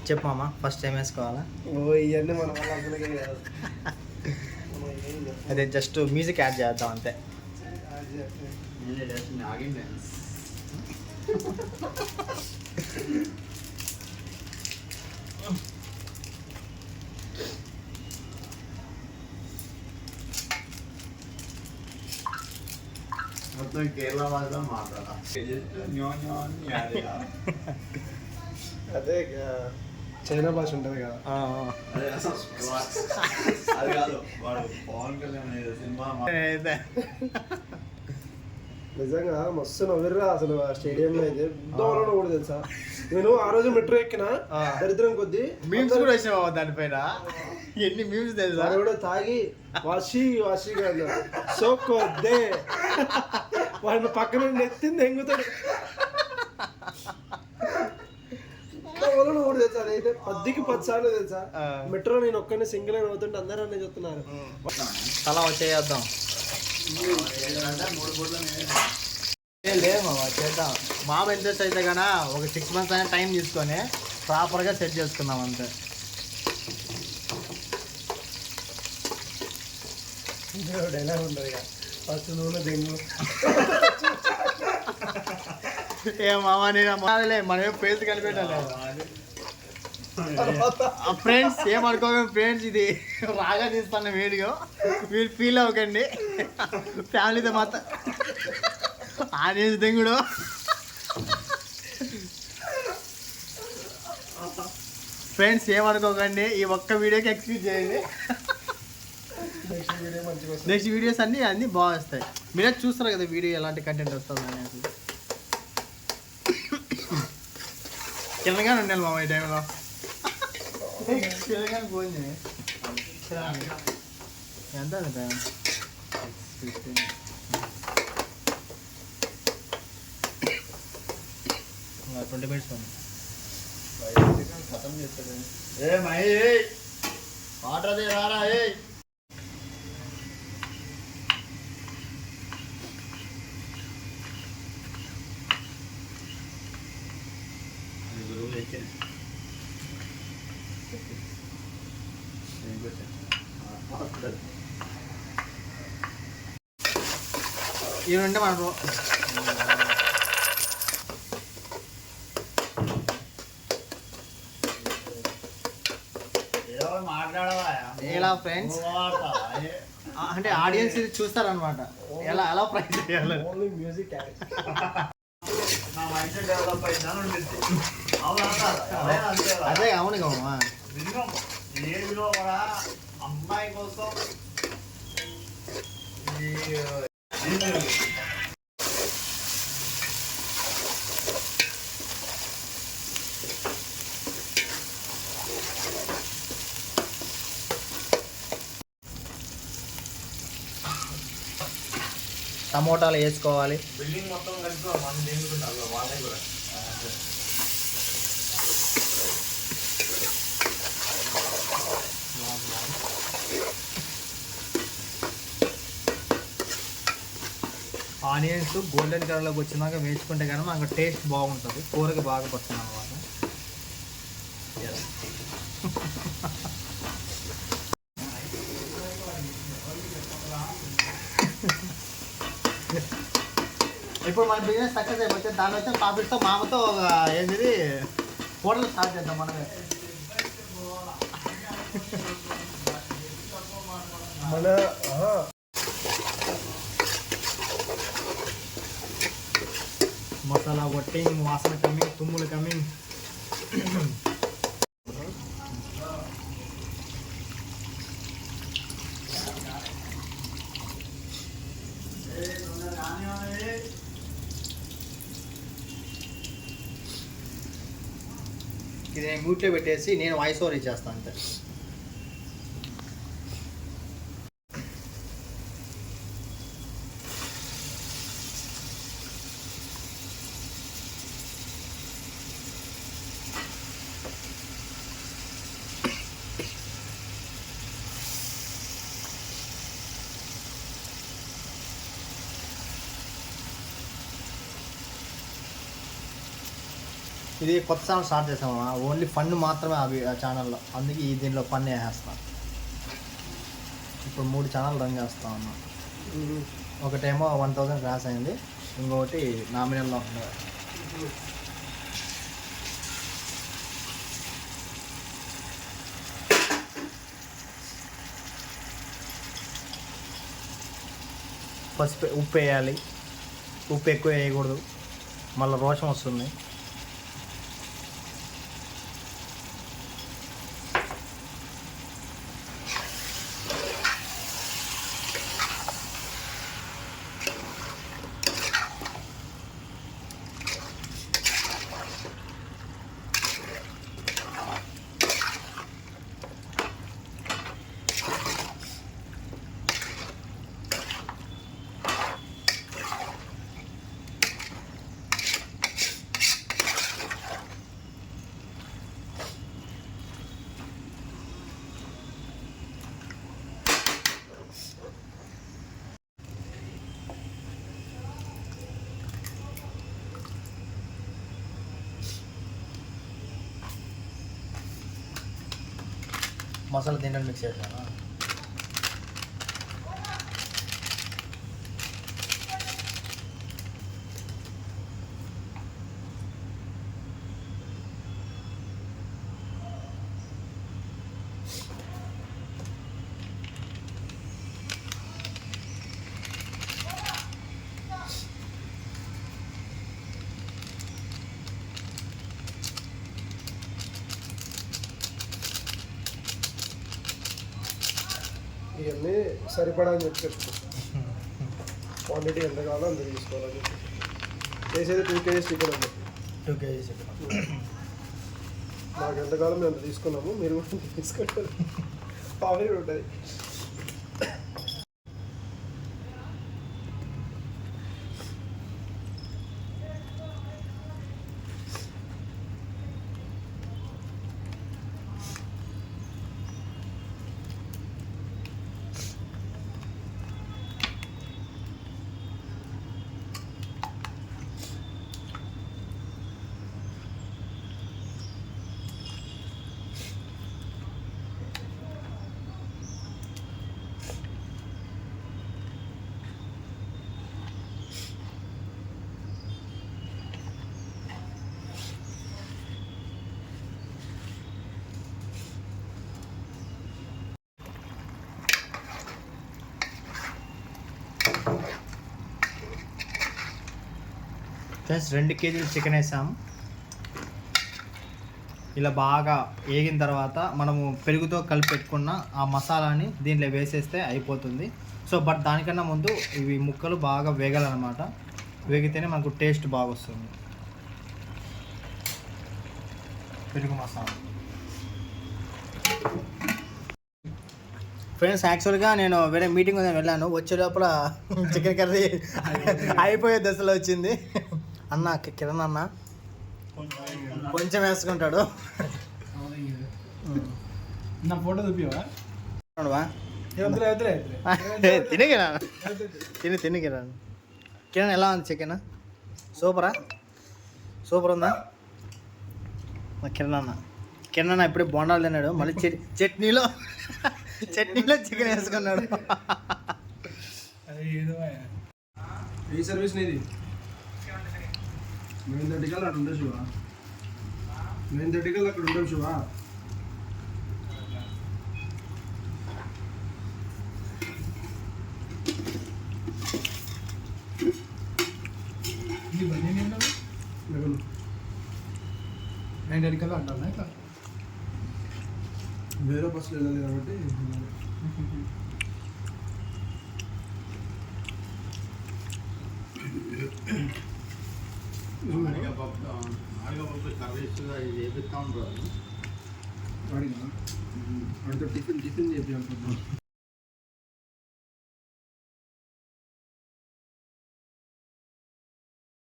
చెప్పు మామ, first time వేసుకోవాలా? ఇవన్నీ మన వల్ల అసలుకే కాదు. అదే జస్ట్ మ్యూజిక్ యాడ్ చేద్దాం అంతే. మొత్తం కేరళ భాషలో మాట్లాడాలి. అదే చైనా భాష ఉంటుంది కదా. అది కాదు, వాడు పవన్ కళ్యాణ్ సినిమా నిజంగా మస్తు నవ్విర్రా అసలు ఆ స్టేడియంలో అయితే. దోమలో కూడా తెలుసా, నేను ఆ రోజు మెట్రో ఎక్కిన దరిద్రం కొద్దీ మీమ్స్ కూడా వచ్చినావా దానిపైన? ఎన్ని మీమ్స్ తెలుసా? కూడా తాగి వాషిగా సో కొద్దే వాడిని పక్క నుండి ఎత్తింది ఎంగుతాడు. కూడా తెలుసా, అదైతే 10కి 10 సార్లు తెలుసా. మెట్రో నేను ఒక్కనే సింగిల్ అని అవుతుంటే అందరూ అన్నీ చెప్తున్నారు. అలా వచ్చేద్దాం. లేదు మామ, చేద్దాం. మామ ఇంట్రెస్ట్ అయితే కన్నా ఒక 6 months అయినా టైం తీసుకొని ప్రాపర్గా సెట్ చేసుకుందాం అంతే. డైలాగ్ ఉంటుంది ఇక, ఫస్ట్ నూనె దెంగు. ఏ మామ, నేను మనమే పేజ్ కలిపెట్టాలి. ఫ్రెండ్స్ ఏమనుకోకండి ఫ్రెండ్స్, ఇది బాగా తీస్తాను వీడియో, మీరు ఫీల్ అవ్వకండి. ఫ్యామిలీతో మాత్రం ఆనేసి దెంగుడు. ఫ్రెండ్స్ ఏమనుకోకండి, ఈ ఒక్క వీడియోకి ఎక్స్క్యూజ్ చేయండి. నెక్స్ట్ వీడియోస్ అన్నీ బాగా వస్తాయి. మీరే చూస్తారు కదా వీడియో ఎలాంటి కంటెంట్ వస్తుంది అనేది. తెలంగాణ ఉండాలి మామ ఈ టైంలో. తెలంగాణ పోయింది ఎంత టైం? 20 minutes ఉంది. ఖతం చేస్తాడు. వాటర్ అదే రారా. ఇవన్నీ మనకు ఎలా ఫ్రెండ్స్ అంటే ఆడియన్స్ ఇది చూస్తారనమాట, ఎలా ఎలా ప్రైజ్ చేయాలి. మ్యూజిక్ అదే అవును కమ్మా. ఏదిలో కూడా అమ్మాయి కోసం టమోటాలు వేసుకోవాలి. బిల్డింగ్ మొత్తం కలిసి మనం తింటున్నాం వాళ్ళే కూడా. ఆనియన్స్ గోల్డెన్ కలర్లోకి వచ్చినాక వేసుకుంటే కానీ మనకు టేస్ట్ బాగుంటుంది, కూరకి బాగా పడుతుంది అన్నమాట. ఇప్పుడు మన బిజినెస్ సక్సెస్ అయిపోతే దాని వచ్చే ప్రాఫిట్తో మామతో ఏంటిది హోటల్ స్టార్ట్ చేద్దాం మనమే. మన మసాలా కొట్టింగ్, వాసన కమ్మింగ్, తుమ్ములు కమ్మింగ్. ఇది నేను మ్యూట్లో పెట్టేసి నేను వాయిస్ ఓవర్ ఇచ్చేస్తాను అంతే. ఇది కొత్త ఛానల్ స్టార్ట్ చేసామా, ఓన్లీ ఫన్ మాత్రమే అవి ఆ ఛానల్లో, అందుకే ఈ దీనిలో ఫన్ వేసేస్తాను. ఇప్పుడు 3 ఛానల్ రన్ చేస్తా ఉన్నా. ఒకటేమో 1000 క్రాస్ అయింది, ఇంకొకటి నామినల్లో ఉంది. పసుపు ఉప్పు వేయాలి, ఉప్పు ఎక్కువ వేయకూడదు, మళ్ళీ రోషం వస్తుంది. మసాలా దీంట్లో మిక్స్ చేసాను. ఇవన్నీ సరిపడా అని చెప్పి క్వాంటిటీ ఎంత కావాలో అంత తీసుకోవాలని చెప్పి వేసేది 2 kgs చికెన్ అండి. 2 kgs మాకు ఎంత కావాలో మేము అంత తీసుకున్నాము, మీరు కూడా తీసుకుంటారు. ఆవిరి ఉంటుంది. ఫ్రెండ్స్ 2 kgs చికెన్ వేసాము. ఇలా బాగా వేగిన తర్వాత మనము పెరుగుతో కలిపి పెట్టుకున్న ఆ మసాలాని దీంట్లో వేసేస్తే అయిపోతుంది. సో బట్ దానికన్నా ముందు ఇవి ముక్కలు బాగా వేగాలన్నమాట, వేగితేనే మనకు టేస్ట్ బాగా వస్తుంది. పెరుగు మసాలా ఫ్రెండ్స్, యాక్చువల్గా నేను వేరే మీటింగ్ వెళ్ళాను, వచ్చే లోపల చికెన్ కర్రీ అయిపోయే దశలో వచ్చింది. అన్న కిరణ్ అన్న కొంచెం వేసుకుంటాడు. నా ఫోటో చూపివా? తిని కిరణ్, తిని కిరణ్. కిరణ్ ఎలా ఉంది చికెన్? సూపరా? సూపర్ ఉందా? మా కిరణ్ అన్న ఇప్పుడే బోండాలు తిన్నాడు, మళ్ళీ చట్నీలో చికెన్ వేసుకున్నాడు. ఈ సర్వీస్ నీది 9:30 కల్లా అక్కడ ఉండవు శివా. 9:30 కల్లా అక్కడ ఉండవు శివా. కల్లా అంటాను ఇట్లా వేరే బస్సులు వెళ్ళాలి కాబట్టి వాడితో టిఫిన్ చెప్పి అనుకుంటున్నాను.